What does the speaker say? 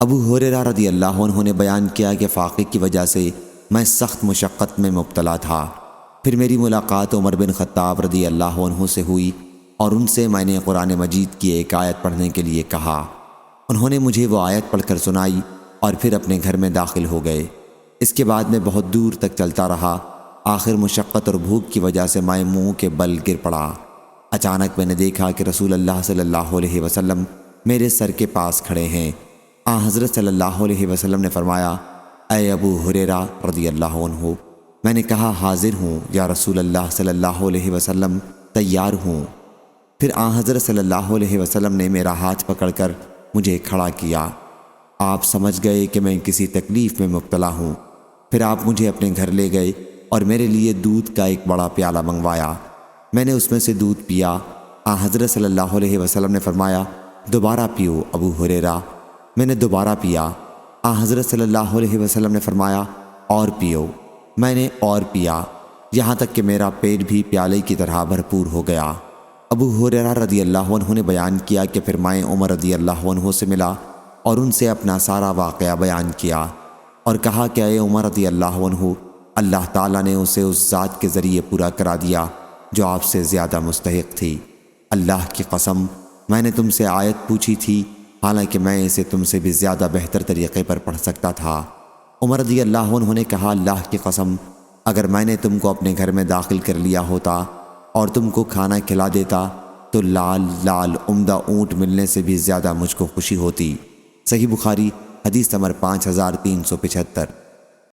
ابو ہریرہ رضی اللہ عنہ نے بیان کیا کہ فاقے کی وجہ سے میں سخت مشقت میں مبتلا تھا۔ پھر میری ملاقات عمر بن خطاب رضی اللہ عنہ سے ہوئی اور ان سے میں نے قرآن مجید کی ایک آیت پڑھنے کے لیے کہا۔ انہوں نے مجھے وہ آیت پڑھ کر سنائی اور پھر اپنے گھر میں داخل ہو گئے۔ اس کے بعد میں بہت دور تک چلتا رہا۔ آخر مشقت اور بھوک کی وجہ سے میں منہ کے بل گر پڑا۔ اچانک میں نے دیکھا کہ رسول اللہ صلی اللہ علیہ وسلم میرے سر کے پاس کھڑے ہیں۔ حضرت صلی اللہ علیہ وسلم نے فرمایا، اے ابو ہریرہ رضی اللہ عنہ۔ میں نے کہا، حاضر ہوں یا رسول اللہ صلی اللہ علیہ وسلم، تیار ہوں۔ پھر حضرت صلی اللہ علیہ وسلم نے میرا ہاتھ پکڑ کر مجھے کھڑا کیا۔ آپ سمجھ گئے کہ میں کسی تکلیف میں مبتلا ہوں۔ پھر آپ مجھے اپنے گھر لے گئے اور میرے لیے دودھ کا ایک بڑا پیالہ منگوایا۔ میں نے اس میں سے دودھ پیا۔ حضرت صلی اللہ علیہ وسلم نے فرمایا، دوبارہ پیو ابو ہریرہ۔ میں نے دوبارہ پیا۔ حضرت صلی اللہ علیہ وسلم نے فرمایا، اور پیو۔ میں نے اور پیا، یہاں تک کہ میرا پیٹ بھی پیالے کی طرح بھرپور ہو گیا۔ ابو ہریرہ رضی اللہ عنہ نے بیان کیا کہ پھر میں عمر رضی اللہ عنہ سے ملا اور ان سے اپنا سارا واقعہ بیان کیا اور کہا کہ اے عمر رضی اللہ عنہ، اللہ تعالیٰ نے اسے اس ذات کے ذریعے پورا کرا دیا جو آپ سے زیادہ مستحق تھی۔ اللہ کی قسم، میں نے تم سے آیت پوچھی تھی، حالانکہ میں اسے تم سے بھی زیادہ بہتر طریقے پر پڑھ سکتا تھا۔ عمر رضی اللہ عنہ نے کہا، اللہ کی قسم، اگر میں نے تم کو اپنے گھر میں داخل کر لیا ہوتا اور تم کو کھانا کھلا دیتا تو لال لال عمدہ اونٹ ملنے سے بھی زیادہ مجھ کو خوشی ہوتی۔ صحیح بخاری، حدیث نمبر 5375۔